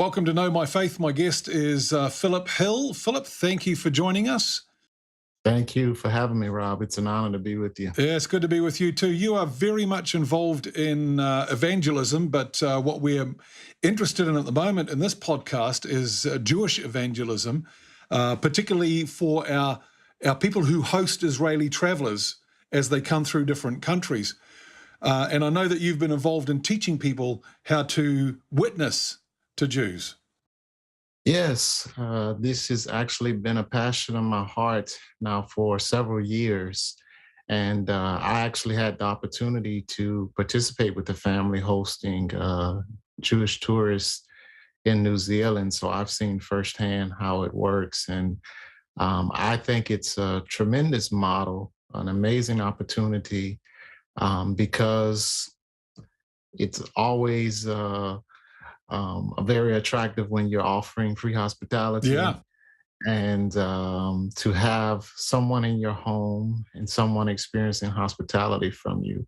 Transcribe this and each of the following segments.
Welcome to Know My Faith. My guest is Philip Hill. Philip, thank you for joining us. Thank you for having me, Rob. It's an honor to be with you. Yeah, it's good to be with you too. You are very much involved in evangelism, but what we're interested in at the moment in this podcast is Jewish evangelism, particularly for our people who host Israeli travelers as they come through different countries. And I know that you've been involved in teaching people how to witness to Jews. Yes, this has actually been a passion of my heart now for several years. And I actually had the opportunity to participate with the family hosting Jewish tourists in New Zealand. So I've seen firsthand how it works. And I think it's a tremendous model, an amazing opportunity, because it's always very attractive when you're offering free hospitality. Yeah. And to have someone in your home and someone experiencing hospitality from you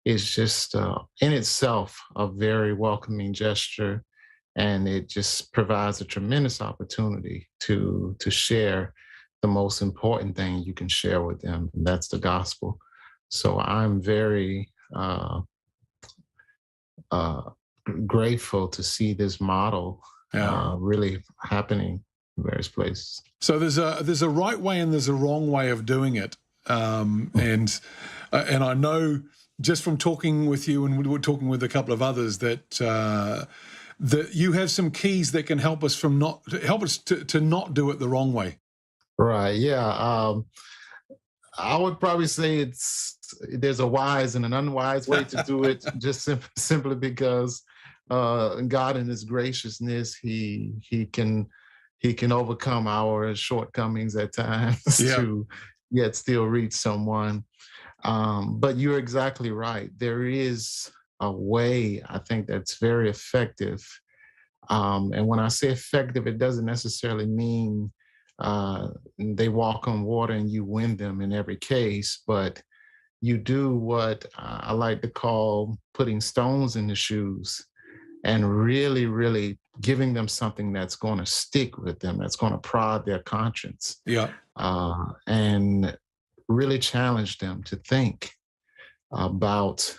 is just in itself a very welcoming gesture. And it just provides a tremendous opportunity to share the most important thing you can share with them, and that's the gospel. So I'm very grateful to see this model really happening in various places. So there's a right way and there's a wrong way of doing it, and I know just from talking with you, and we were talking with a couple of others, that you have some keys that can help us to not do it the wrong way. Right. Yeah. I would probably say there's a wise and an unwise way to do it, just simply because God in His graciousness, He can overcome our shortcomings at times to yet still reach someone. But you're exactly right. There is a way, I think, that's very effective. And when I say effective, it doesn't necessarily mean they walk on water and you win them in every case, but you do what I like to call putting stones in the shoes and really, really giving them something that's going to stick with them, that's going to prod their conscience. Yeah. And really challenge them to think about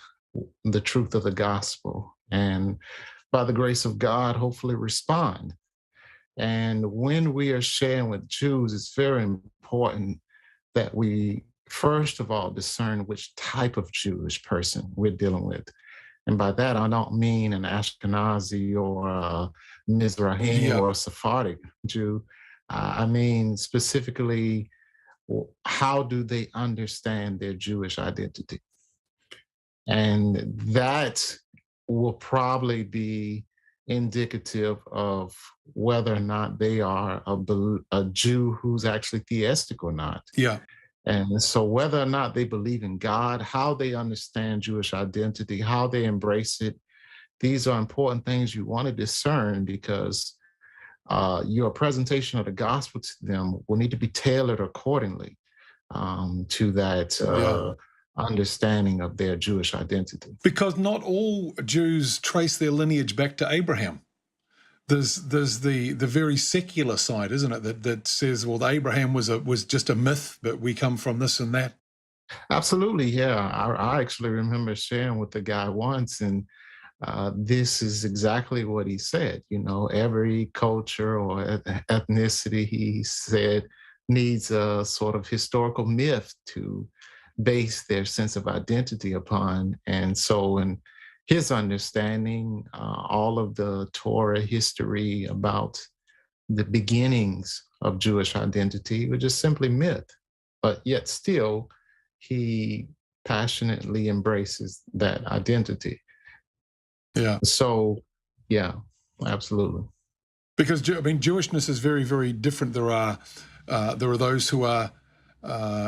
the truth of the gospel, and by the grace of God, hopefully respond. And when we are sharing with Jews, it's very important that we, first of all, discern which type of Jewish person we're dealing with. And by that, I don't mean an Ashkenazi or a Mizrahi or a Sephardic Jew. I mean specifically, how do they understand their Jewish identity? And that will probably be indicative of whether or not they are a Jew who's actually theistic or not. Yeah. And so whether or not they believe in God, how they understand Jewish identity, how they embrace it, these are important things you want to discern, because your presentation of the gospel to them will need to be tailored accordingly to that understanding of their Jewish identity. Because not all Jews trace their lineage back to Abraham. There's the very secular side, isn't it, that says, well, Abraham was just a myth, but we come from this and that. Absolutely, yeah. I actually remember sharing with the guy once, and this is exactly what he said. You know, every culture or ethnicity, he said, needs a sort of historical myth to base their sense of identity upon. And so in his understanding, all of the Torah history about the beginnings of Jewish identity were just simply myth. But yet still, he passionately embraces that identity. Yeah. So, yeah, absolutely. Because, Jewishness is very, very different. There are those who are,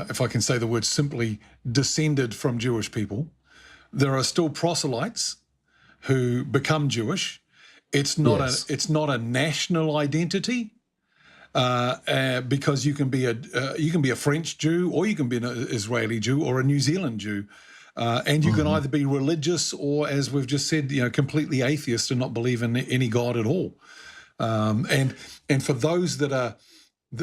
if I can say the word simply, descended from Jewish people. There are still proselytes who become Jewish. It's not a national identity, because you can be a French Jew, or you can be an Israeli Jew, or a New Zealand Jew, and you can either be religious or, as we've just said, completely atheist and not believe in any God at all. And for those that are,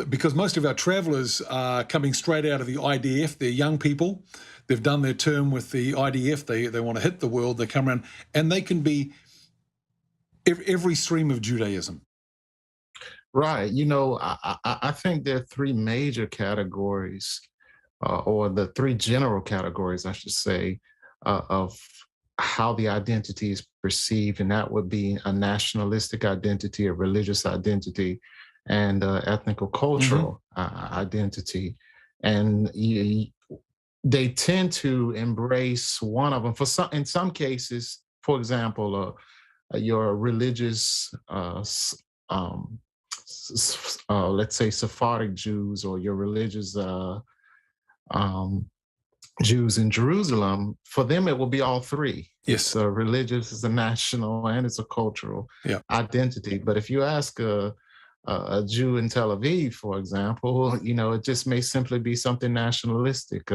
because most of our travelers are coming straight out of the IDF, they're young people, they've done their term with the IDF, they want to hit the world, they come around, and they can be every stream of Judaism. Right. You know, I think there are three major categories, or the three general categories, I should say, of how the identity is perceived, and that would be a nationalistic identity, a religious identity, and Hmm. ethnical-cultural identity. And they tend to embrace one of them. For some, in some cases, for example, your religious, let's say Sephardic Jews, or your religious um, Jews in Jerusalem, for them it will be all three. It's Yes. a religious, it's a national, and it's a cultural Yeah. identity. But if you ask a Jew in Tel Aviv, for example, you know, it just may simply be something nationalistic.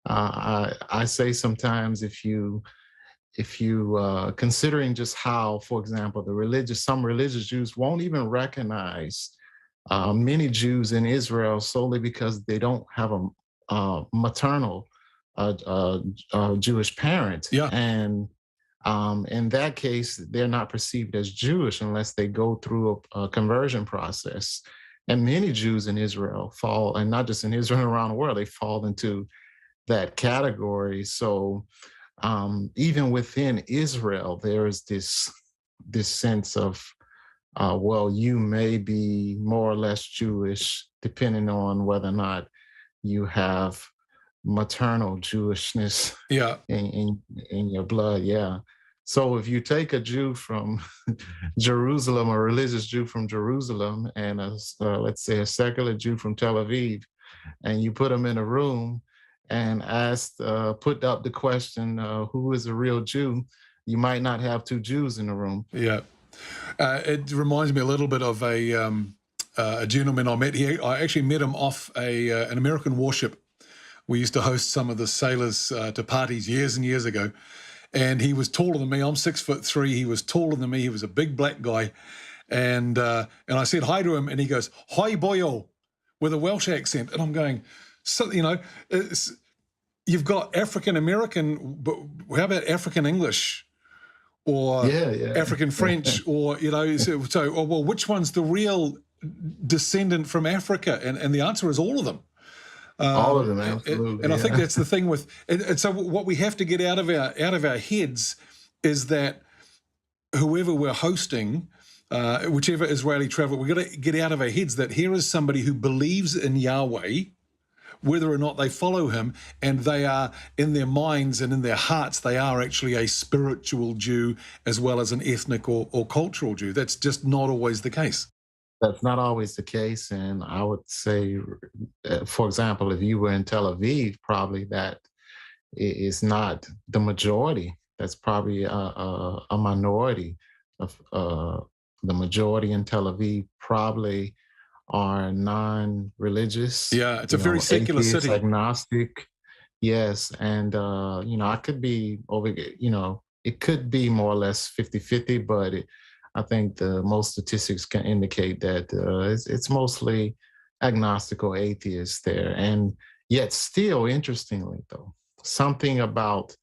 I say sometimes, if you considering just how, for example, some religious Jews won't even recognize many Jews in Israel solely because they don't have a maternal Jewish parent, Yeah. and in that case, they're not perceived as Jewish unless they go through a conversion process. And many Jews in Israel fall, and not just in Israel, around the world, they fall into that category. So even within Israel, there is this sense of, well, you may be more or less Jewish, depending on whether or not you have maternal Jewishness Yeah. in your blood. Yeah. So if you take a Jew from Jerusalem, a religious Jew from Jerusalem, and let's say a secular Jew from Tel Aviv, and you put them in a room and put up the question, who is a real Jew? You might not have two Jews in the room. Yeah. It reminds me a little bit of a gentleman I met here. I actually met him off an American warship. We used to host some of the sailors to parties years and years ago. And he was taller than me. I'm 6'3". He was taller than me. He was a big black guy. And I said hi to him, and he goes, "Hi, boyo," with a Welsh accent. And I'm going, so, you've got African American, but how about African English or Yeah, yeah. African French, or oh, well, which one's the real descendant from Africa? And the answer is all of them. All of them, And absolutely. I think Yeah. that's the thing with, and so what we have to get out of our heads is that whoever we're hosting, whichever Israeli travel, we've got to get out of our heads that here is somebody who believes in Yahweh, whether or not they follow him, and they are, in their minds and in their hearts, they are actually a spiritual Jew as well as an ethnic or cultural Jew. That's just not always the case. That's not always the case. And I would say, for example, if you were in Tel Aviv, probably that is not the majority. That's probably a minority of the majority in Tel Aviv probably are non-religious, Yeah, it's a very secular atheist, city. agnostic. Yes, and I could be over, it could be more or less 50-50, but I think the most statistics can indicate that it's mostly agnostic or atheist there. And yet still, interestingly though, something about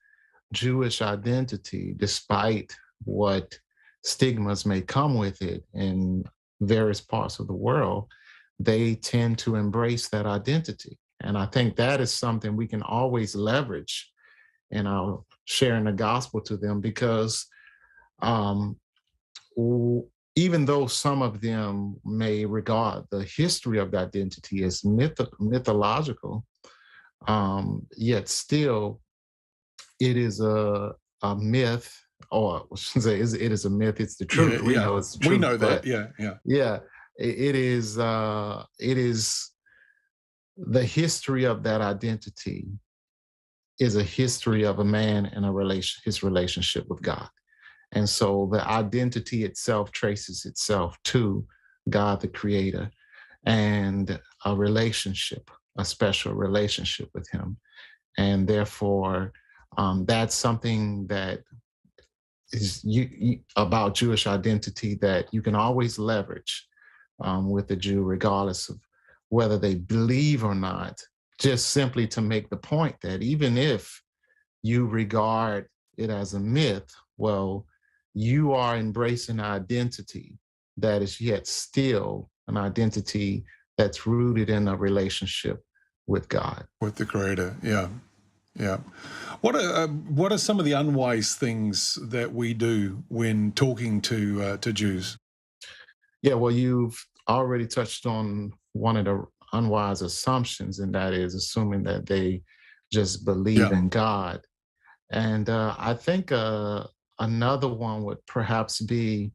Jewish identity, despite what stigmas may come with it in various parts of the world, they tend to embrace that identity. And I think that is something we can always leverage in our sharing the gospel to them, because um, even though some of them may regard the history of the identity as mythological, yet still it is a myth, or I shouldn't say it is a myth, it's the Yeah, truth. We yeah, know it's the we truth, know that. but Yeah, yeah, yeah, it is the history of that identity is a history of a man and his relationship with God. And so the identity itself traces itself to God the creator, and a relationship, a special relationship with him. And therefore, that's something that about Jewish identity that you can always leverage with the Jew, regardless of whether they believe or not, just simply to make the point that even if you regard it as a myth, well, you are embracing an identity that is yet still an identity that's rooted in a relationship with God. With the Creator, yeah. Yeah. What are some of the unwise things that we do when talking to Jews? Yeah, well, you've already touched on one of the unwise assumptions, and that is assuming that they just believe Yeah. in God. And I think another one would perhaps be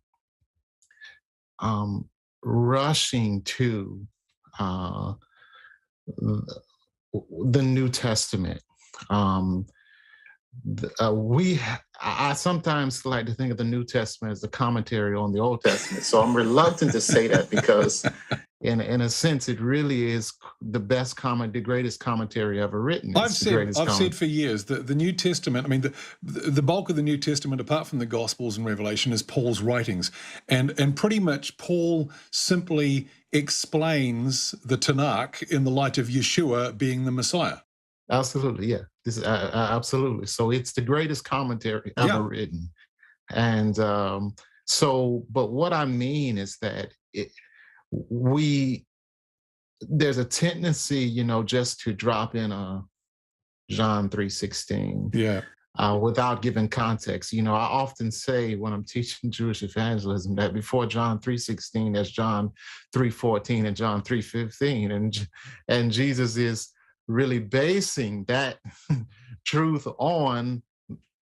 um, rushing to uh, the New Testament. Um, I sometimes like to think of the New Testament as the commentary on the Old Testament. So I'm reluctant to say that because, in a sense, it really is the best comment, the greatest commentary ever written. It's the greatest I've comment. said for years that the New Testament, I mean, the bulk of the New Testament, apart from the Gospels and Revelation, is Paul's writings, and pretty much Paul simply explains the Tanakh in the light of Yeshua being the Messiah. Absolutely, yeah. This is absolutely. So it's the greatest commentary ever Yeah. written, and so. But what I mean is that we there's a tendency, just to drop in a John 3:16 Yeah. without giving context. I often say when I'm teaching Jewish evangelism that before John 3:16, there's John 3:14 and John 3:15, and Jesus is really basing that truth on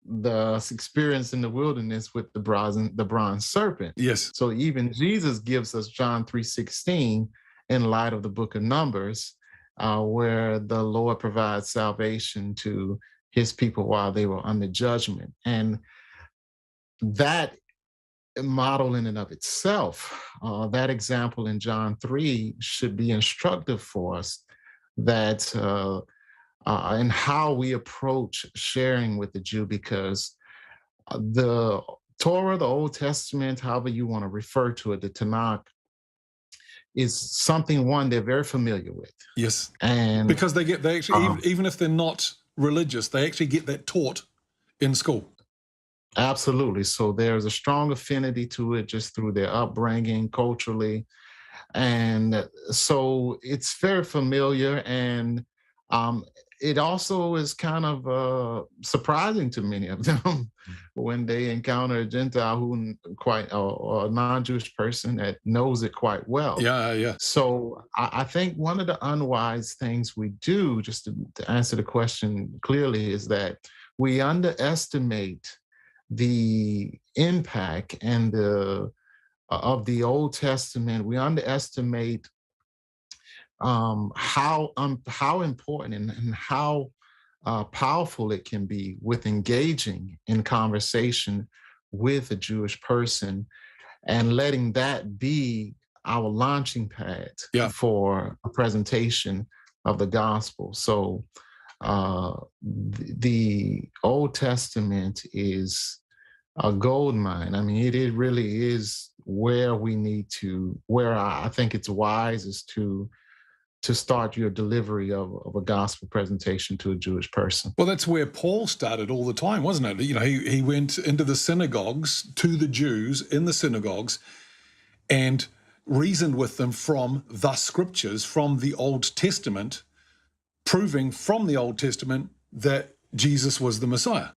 the experience in the wilderness with the bronze serpent. Yes. So even Jesus gives us John 3:16 in light of the book of Numbers, where the Lord provides salvation to his people while they were under judgment. And that model in and of itself, that example in John 3 should be instructive for us that and how we approach sharing with the Jew, because the Torah, the Old Testament, however you want to refer to it, the Tanakh, is something one they're very familiar with. Yes. And Because they actually, even if they're not religious, they actually get that taught in school. absolutely. So there's a strong affinity to it just through their upbringing culturally. And so it's very familiar. And it also is kind of surprising to many of them when they encounter a Gentile or a non-Jewish person that knows it quite well. Yeah, yeah. So I think one of the unwise things we do, just to answer the question clearly, is that we underestimate the impact and the of the Old Testament. We underestimate how important and how powerful it can be with engaging in conversation with a Jewish person and letting that be our launching pad Yeah. for a presentation of the gospel. So the Old Testament is a gold mine. I mean, it really is where I think it's wisest to start your delivery of a gospel presentation to a Jewish person. Well, that's where Paul started all the time, wasn't it? He went into the synagogues, to the Jews in the synagogues, and reasoned with them from the scriptures, from the Old Testament, proving from the Old Testament that Jesus was the Messiah.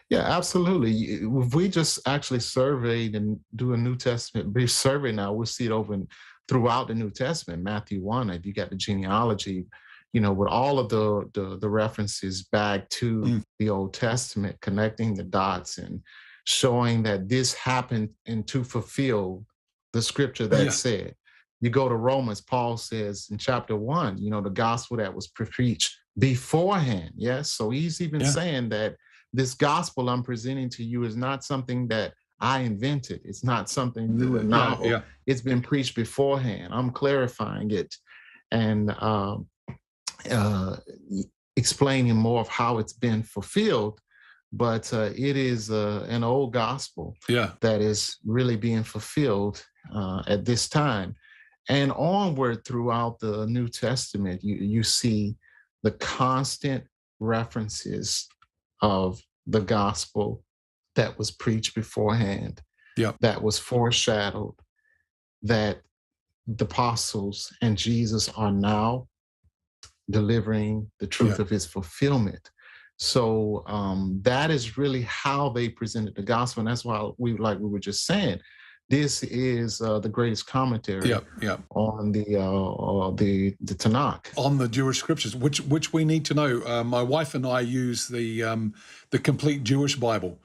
Yeah, absolutely. If we just actually surveyed and do a New Testament based survey now, we'll see it throughout the New Testament. Matthew 1, if you got the genealogy, with all of the references back to the Old Testament, connecting the dots and showing that this happened and to fulfill the scripture that said. You go to Romans, Paul says in chapter 1, the gospel that was preached beforehand. Yes. So he's even saying that this gospel I'm presenting to you is not something that I invented. It's not something new and novel. Yeah. It's been preached beforehand. I'm clarifying it and explaining more of how it's been fulfilled. but it is an old gospel Yeah. that is really being fulfilled at this time. And onward throughout the New Testament, you see the constant references of the gospel that was preached beforehand, Yeah. that was foreshadowed, that the apostles and Jesus are now delivering the truth Yeah. of his fulfillment. So that is really how they presented the gospel. And that's why like we were just saying, this is the greatest commentary Yeah. Yeah. on the Tanakh. On the Jewish scriptures, which we need to know. My wife and I use the complete Jewish Bible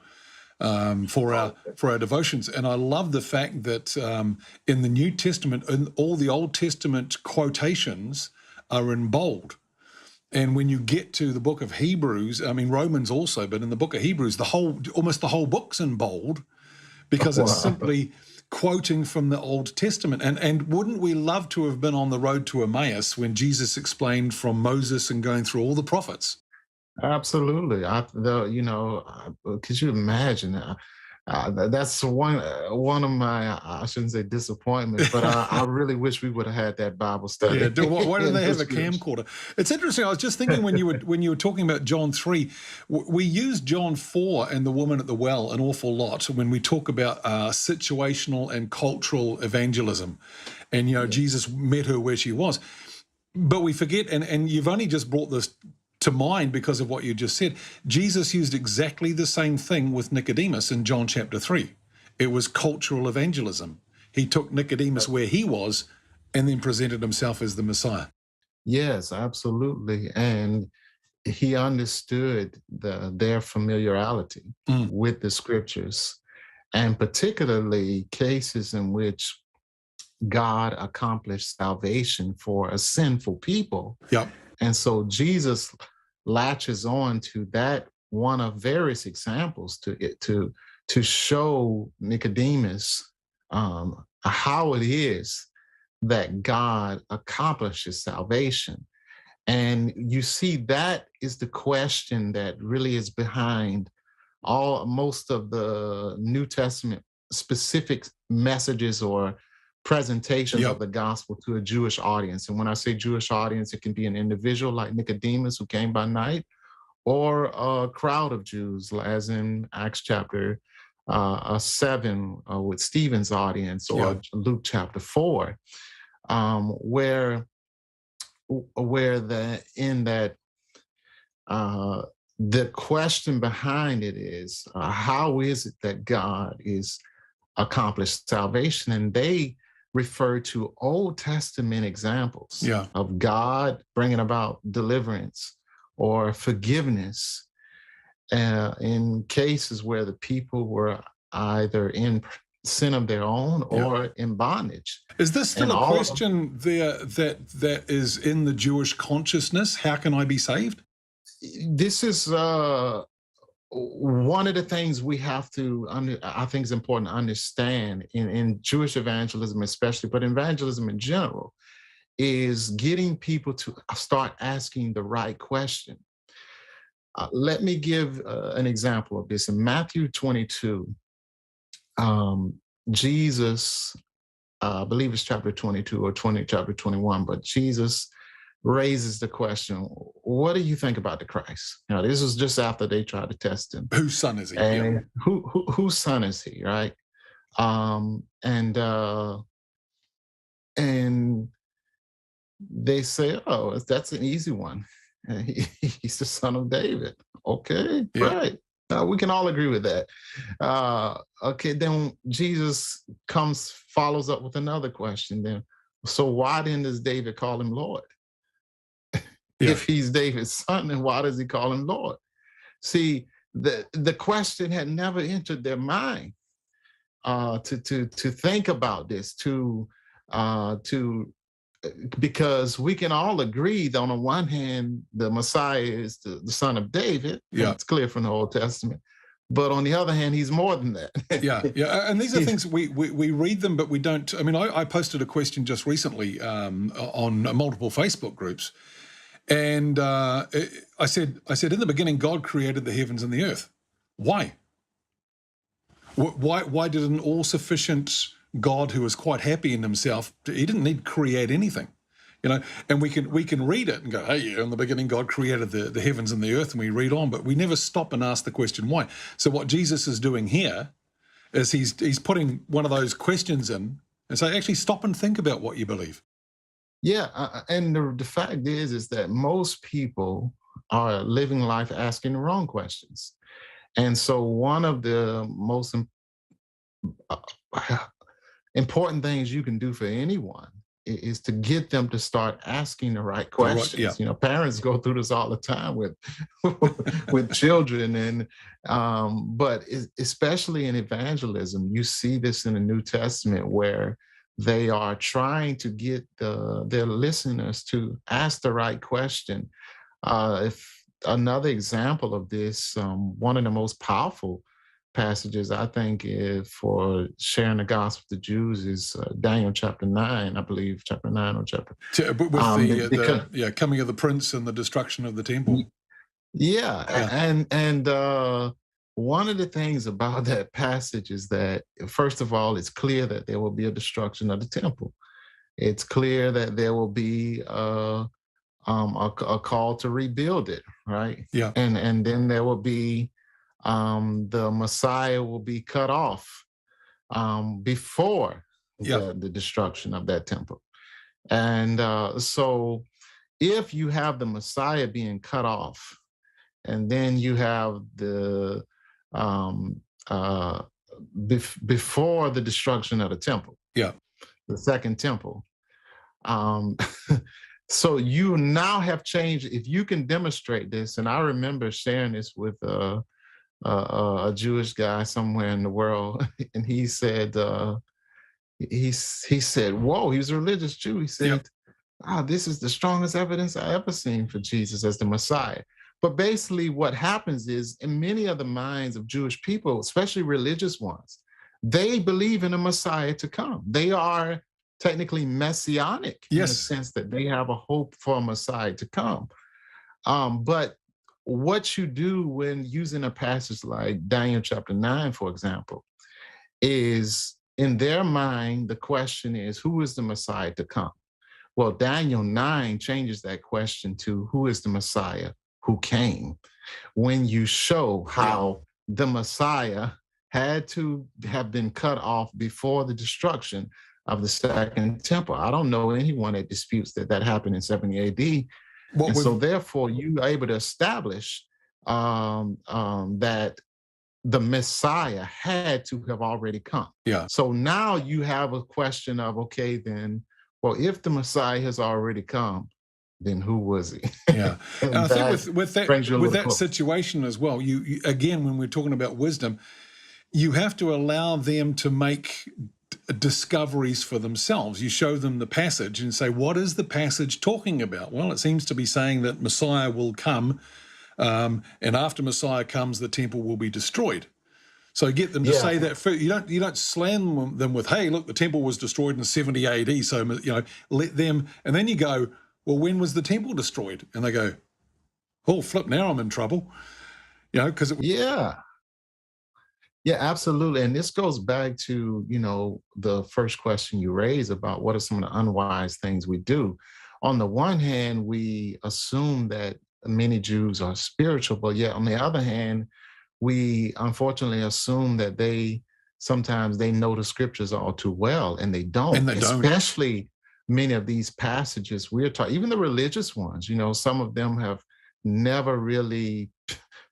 for our devotions, and I love the fact that in the New Testament, in all the Old Testament quotations are in bold. And when you get to the book of Hebrews, I mean Romans also, but in the book of Hebrews, almost the whole book's in bold because it's simply quoting from the Old Testament. And wouldn't we love to have been on the road to Emmaus when Jesus explained from Moses and going through all the prophets? Absolutely. Could you imagine? That's one of my, I shouldn't say disappointments, but I really wish we would have had that Bible study. Yeah, why didn't they have a camcorder? It's interesting. I was just thinking when you were talking about John 3, we use John 4 and the woman at the well an awful lot when we talk about situational and cultural evangelism. And, Jesus met her where she was. But we forget, and you've only just brought this to mind because of what you just said. Jesus used exactly the same thing with Nicodemus in John chapter 3. It was cultural evangelism. He took Nicodemus where he was and then presented himself as the Messiah. Yes, absolutely. And he understood their familiarity with the scriptures, and particularly cases in which God accomplished salvation for a sinful people. Yep. And so Jesus latches on to that one of various examples to show Nicodemus how it is that God accomplishes salvation. And you see, that is the question that really is behind most of the New Testament specific messages or presentations of the gospel to a Jewish audience. And when I say Jewish audience, it can be an individual like Nicodemus who came by night, or a crowd of Jews, as in Acts chapter 7 with Stephen's audience, or Luke chapter 4, where the question behind it is, how is it that God is accomplished salvation? And they refer to Old Testament examples of God bringing about deliverance or forgiveness in cases where the people were either in sin of their own or in bondage. Is this still a question there that is in the Jewish consciousness? How can I be saved? This is one of the things we have to, I think is important to understand in Jewish evangelism especially, but evangelism in general, is getting people to start asking the right question. Let me give an example of this. In Matthew 22, Jesus, I believe it's chapter 22 or chapter 21, but Jesus raises the question, what do you think about the Christ? Now, this was just after they tried to test him. Whose son is he? And whose son is he, right? And they say, oh, that's an easy one. He's the son of David. Okay, right. We can all agree with that. Okay, then Jesus follows up with another question then. So why then does David call him Lord? If he's David's son, then why does he call him Lord? See, the question had never entered their mind to think about this, because we can all agree that on the one hand, the Messiah is the son of David. It's clear from the Old Testament. But on the other hand, he's more than that. And these are things we read them, but we don't. I mean, I posted a question just recently on multiple Facebook groups. And I said, in the beginning, God created the heavens and the earth. Why? Why did an all-sufficient God who was quite happy in himself, he didn't need to create anything? And we can read it and go, hey, yeah, in the beginning God created the heavens and the earth, and we read on, but we never stop and ask the question why. So what Jesus is doing here is he's putting one of those questions in and say, actually stop and think about what you believe. Yeah, and the fact is that most people are living life asking the wrong questions. And so one of the most important things you can do for anyone is to get them to start asking the right questions. Yeah. You know, parents go through this all the time with with children, and but especially in evangelism, you see this in the New Testament where they are trying to get their listeners to ask the right question. If another example of this, one of the most powerful passages I think for sharing the gospel to Jews is Daniel chapter 9, I believe, chapter 9 or chapter. With the coming of the prince and the destruction of the temple. Yeah. And one of the things about that passage is that, first of all, it's clear that there will be a destruction of the temple. It's clear that there will be a call to rebuild it, right? Yeah. And then there will be the Messiah will be cut off before the destruction of that temple. And so if you have the Messiah being cut off, and then you have the before the destruction of the temple, the second temple. So you now have changed. If you can demonstrate this, and I remember sharing this with a Jewish guy somewhere in the world, and he said, he said, "Whoa!" He was a religious Jew. He said, this is the strongest evidence I ever seen for Jesus as the Messiah." But basically what happens is, in many of the minds of Jewish people, especially religious ones, they believe in a Messiah to come. They are technically messianic in the sense that they have a hope for a Messiah to come. But what you do when using a passage like Daniel chapter 9, for example, is in their mind, the question is, who is the Messiah to come? Well, Daniel 9 changes that question to who is the Messiah who came, when you show how the Messiah had to have been cut off before the destruction of the second temple. I don't know anyone that disputes that happened in 70 AD. So therefore you are able to establish that the Messiah had to have already come. So now you have a question of, okay, then, well, if the Messiah has already come, then who was he? And I think with that situation as well, you again, when we're talking about wisdom, you have to allow them to make discoveries for themselves. You show them the passage and say, what is the passage talking about? Well, it seems to be saying that Messiah will come, and after Messiah comes, the temple will be destroyed. So get them to say that. You don't slam them with, hey, look, the temple was destroyed in 70 AD, so let them, and then you go, well, when was the temple destroyed? And they go, oh, flip, now I'm in trouble. Because Yeah, absolutely. And this goes back to, the first question you raised about what are some of the unwise things we do. On the one hand, we assume that many Jews are spiritual, but yet on the other hand, we unfortunately assume that sometimes they know the scriptures all too well, and they don't. And they don't. Especially many of these passages we're talking, even the religious ones, some of them have never really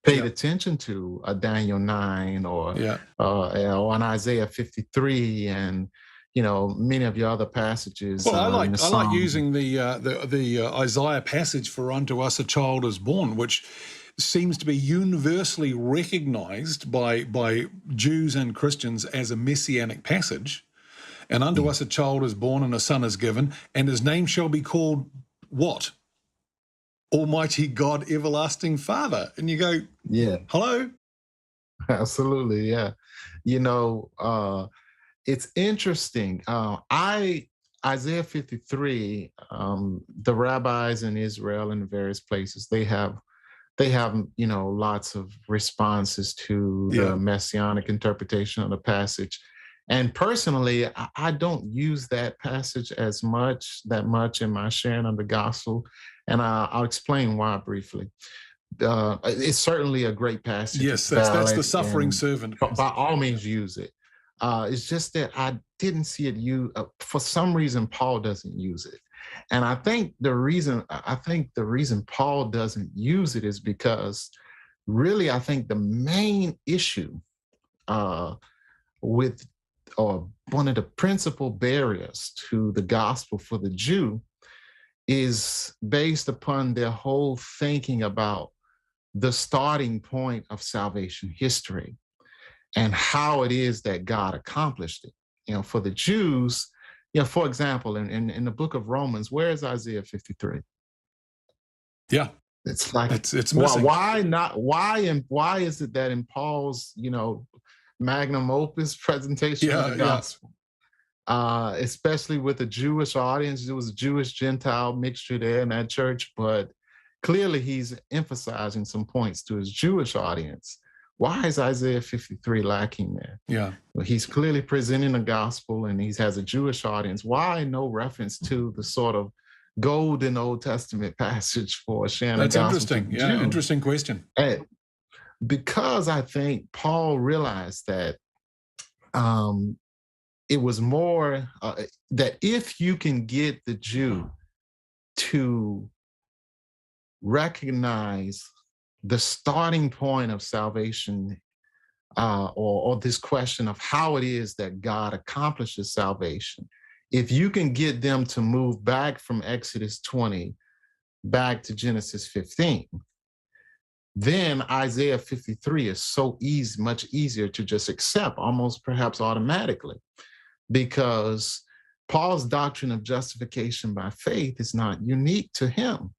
paid attention to a Daniel 9 or an Isaiah 53 and many of your other passages. Well, I like using the Isaiah passage for "Unto us a child is born," which seems to be universally recognized by Jews and Christians as a messianic passage. And unto us a child is born and a son is given, and his name shall be called what? Almighty God, Everlasting Father. And you go, hello? Absolutely, yeah. It's interesting. Isaiah 53, the rabbis in Israel and various places, they have they have, lots of responses to the Yeah. messianic interpretation of the passage. And personally, I don't use that passage that much in my sharing of the gospel. And I'll explain why briefly. It's certainly a great passage. It's Yes, that's the valid, suffering and servant by passage. all means use it. It's just that I didn't see it used. For some reason, Paul doesn't use it, and I think the reason Paul doesn't use it is because, really, I think the main issue uh, with or one of the principal barriers to the gospel for the Jew is based upon their whole thinking about the starting point of salvation history and how it is that God accomplished it. For the Jews, for example, in the book of Romans, where is Isaiah 53? Yeah, It's like, it's why, missing. why not? Why is it that in Paul's, magnum opus presentation of the Yeah. gospel, especially with the Jewish audience, there was a Jewish Gentile mixture there in that church, but clearly he's emphasizing some points to his Jewish audience. Why is Isaiah 53 lacking there? Yeah. Well, he's clearly presenting the gospel and he has a Jewish audience. Why no reference to the sort of golden Old Testament passage for sharing the That's gospel to interesting. the Yeah, Jews? interesting question. And because I think Paul realized that it was more that if you can get the Jew to recognize the starting point of salvation, or this question of how it is that God accomplishes salvation, if you can get them to move back from Exodus 20 back to Genesis 15, then Isaiah 53 is so easy, much easier to just accept, almost perhaps automatically, because Paul's doctrine of justification by faith is not unique to him.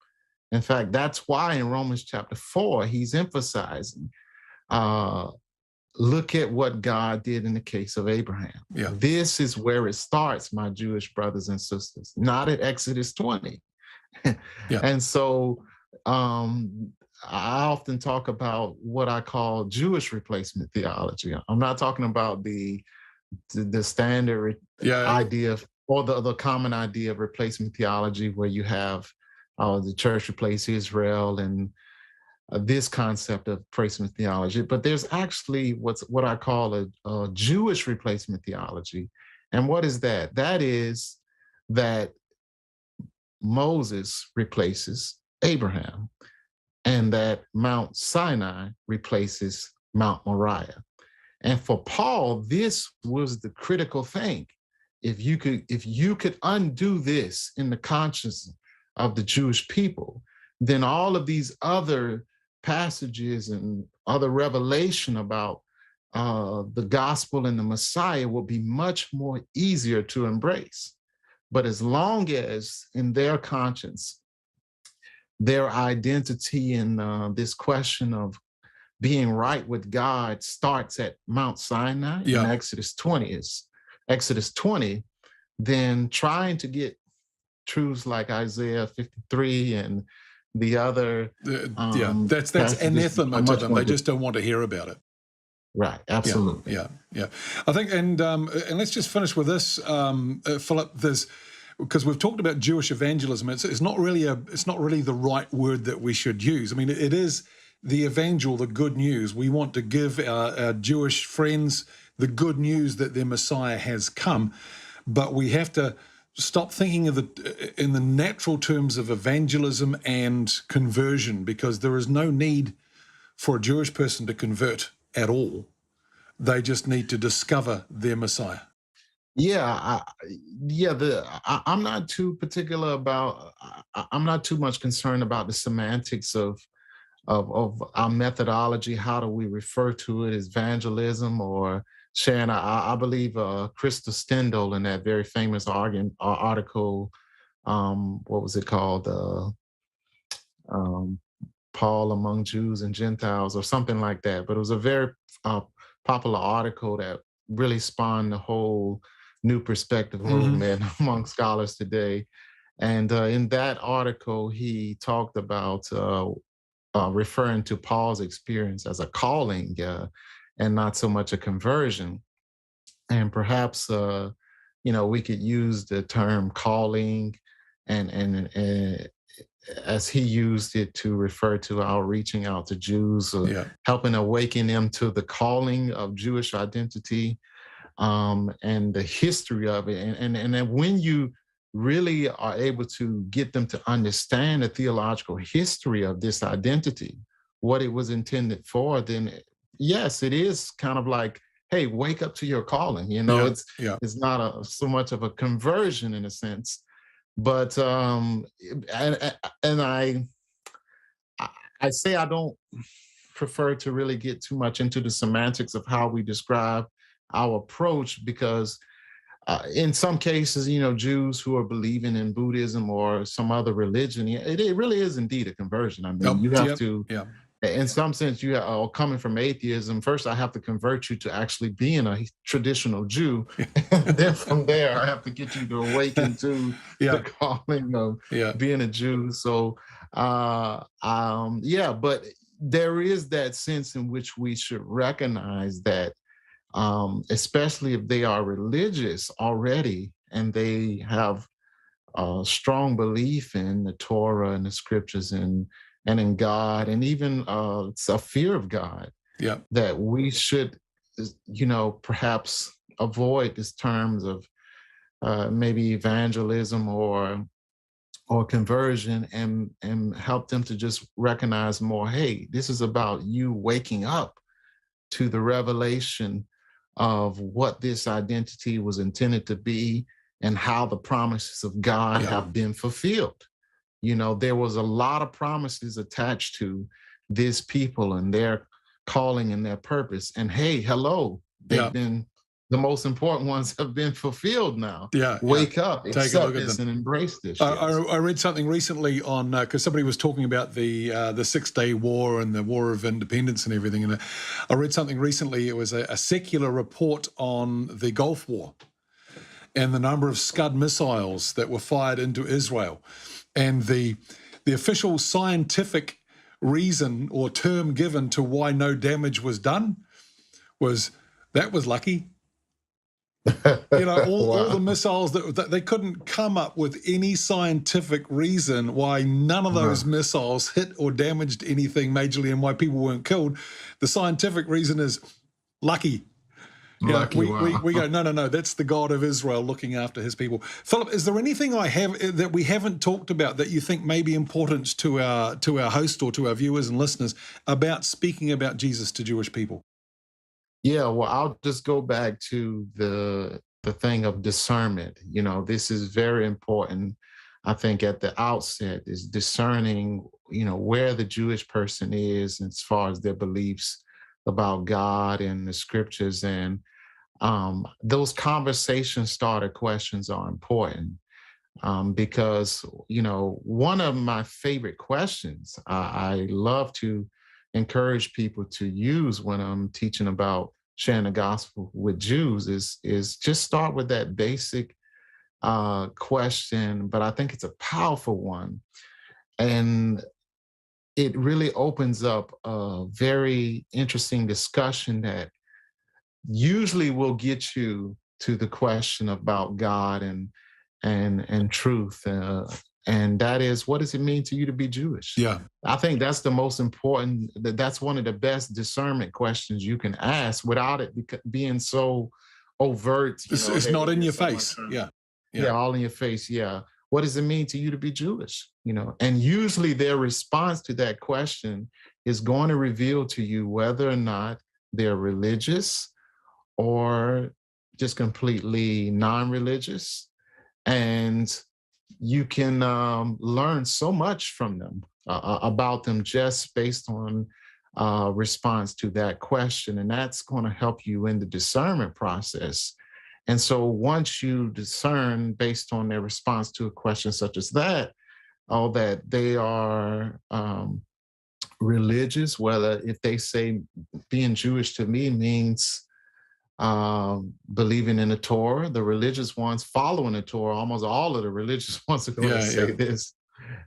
In fact, that's why in Romans chapter 4, he's emphasizing, look at what God did in the case of Abraham. Yeah. This is where it starts, my Jewish brothers and sisters, not at Exodus 20. Yeah. And so I often talk about what I call Jewish replacement theology. I'm not talking about the standard idea or the common idea of replacement theology, where you have the church replace Israel and this concept of replacement theology. But there's actually what I call a Jewish replacement theology. And what is that? That is that Moses replaces Abraham and that Mount Sinai replaces Mount Moriah. And for Paul, this was the critical thing. If you could undo this in the conscience of the Jewish people, then all of these other passages and other revelation about the gospel and the Messiah will be much more easier to embrace. But as long as in their conscience, their identity in this question of being right with God starts at Mount Sinai in Exodus 20, then trying to get truths like Isaiah 53 and the other that's anathema to them. They just don't want to hear about it. Right, absolutely. Yeah. I think, and let's just finish with this, Philip. Because we've talked about Jewish evangelism. It's not really the right word that we should use. I mean, it is the evangel, the good news. We want to give our Jewish friends the good news that their Messiah has come, but we have to stop thinking of in the natural terms of evangelism and conversion, because there is no need for a Jewish person to convert at all. They just need to discover their Messiah. I'm not too particular about. I'm not too much concerned about the semantics of our methodology. How do we refer to it as evangelism or sharing? I believe Krista Stendhal in that very famous article. What was it called? Paul among Jews and Gentiles, or something like that. But it was a very popular article that really spawned the whole new perspective movement among scholars today. And in that article, he talked about referring to Paul's experience as a calling and not so much a conversion. And perhaps we could use the term calling and as he used it to refer to our reaching out to Jews, Yeah. helping awaken them to the calling of Jewish identity, and the history of it. And then when you really are able to get them to understand the theological history of this identity, what it was intended for, then yes, it is kind of like, hey, wake up to your calling. Yeah. Yeah. It's not so much of a conversion in a sense, but and I say I don't prefer to really get too much into the semantics of how we describe our approach, because in some cases, Jews who are believing in Buddhism or some other religion, it really is indeed a conversion. I mean, you have Yep. to, Yeah. in some sense, you are coming from atheism. First, I have to convert you to actually being a traditional Jew. And then from there, I have to get you to awaken to the calling of being a Jew. So, but there is that sense in which we should recognize that, especially if they are religious already and they have a strong belief in the Torah and the scriptures and in God, and even a fear of God, that we should, perhaps avoid these terms of maybe evangelism or conversion, and help them to just recognize more, hey, this is about you waking up to the revelation of what this identity was intended to be and how the promises of God have been fulfilled. There was a lot of promises attached to this people and their calling and their purpose. And hey, hello, they've been, the most important ones have been fulfilled now. Wake up, accept this, and embrace this. I read something recently on, because somebody was talking about the 6 Day War and the War of Independence and everything. And I read something recently. It was a secular report on the Gulf War and the number of Scud missiles that were fired into Israel. And the official scientific reason or term given to why no damage was done was that was lucky. All the missiles that they couldn't come up with any scientific reason why none of those missiles hit or damaged anything majorly and why people weren't killed. The scientific reason is lucky. We go, no, that's the God of Israel looking after his people. Philip, is there anything I have that we haven't talked about that you think may be important to our host or to our viewers and listeners about speaking about Jesus to Jewish people? Yeah, well, I'll just go back to the thing of discernment. This is very important. I think at the outset is discerning, where the Jewish person is as far as their beliefs about God and the scriptures. And those conversation starter questions are important, because, one of my favorite questions I love to encourage people to use when I'm teaching about sharing the gospel with Jews is just start with that basic question, but I think it's a powerful one. And it really opens up a very interesting discussion that usually will get you to the question about God and truth. And that is, what does it mean to you to be Jewish? Yeah. I think that's the most important, that's one of the best discernment questions you can ask without it being so overt. It's not in your face. Yeah, all in your face. Yeah. What does it mean to you to be Jewish? And usually their response to that question is going to reveal to you whether or not they're religious or just completely non-religious. And you can learn so much from them about them just based on response to that question. And that's going to help you in the discernment process. And so once you discern based on their response to a question such as that, that they are religious, whether if they say being Jewish to me means believing in the Torah, the religious ones following the Torah, almost all of the religious ones are going to say this.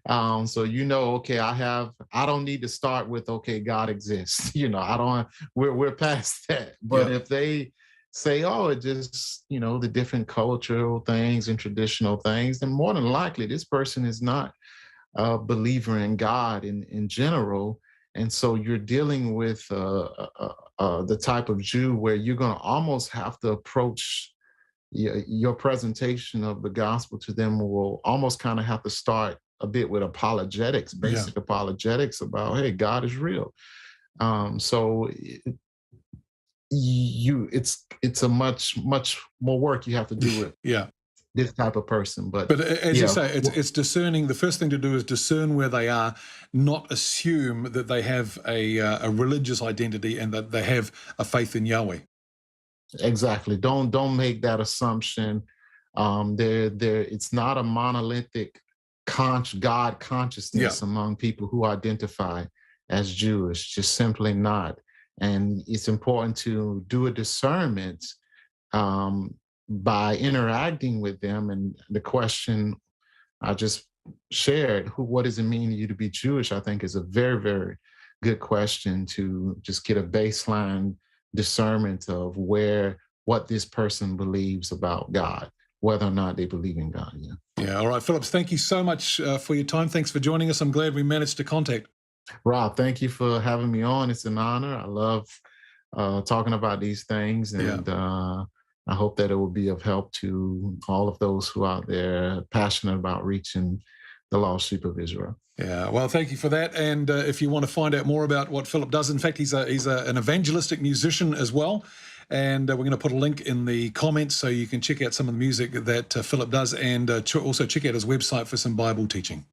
So okay, I don't need to start with okay, God exists. I don't. We're past that. But Yeah. if they say, oh, it just the different cultural things and traditional things, then more than likely this person is not a believer in God in general. And so you're dealing with the type of Jew where you're going to almost have to approach your presentation of the gospel to them will almost kind of have to start a bit with apologetics, Yeah. basic apologetics about, hey, God is real. So it's a much more work you have to do with Yeah. this type of person. But But as you yeah, say, it's discerning. The first thing to do is discern where they are, not assume that they have a religious identity and that they have a faith in Yahweh. exactly. Don't make that assumption. There it's not a monolithic God Yeah. consciousness among people who identify as Jewish, just simply not. And it's important to do a discernment um, by interacting with them. And the question I just shared, what does it mean to you to be Jewish? I think is a very, very good question to just get a baseline discernment of what this person believes about God, whether or not they believe in God. Yeah. Yeah. All right, Phillips, thank you so much for your time. Thanks for joining us. I'm glad we managed to contact. Rob, thank you for having me on. It's an honor. I love talking about these things, Yeah. and I hope that it will be of help to all of those who are out there passionate about reaching the lost sheep of Israel. Yeah, well, thank you for that. And if you want to find out more about what Philip does, in fact, he's an evangelistic musician as well. And we're going to put a link in the comments so you can check out some of the music that Philip does, and also check out his website for some Bible teaching.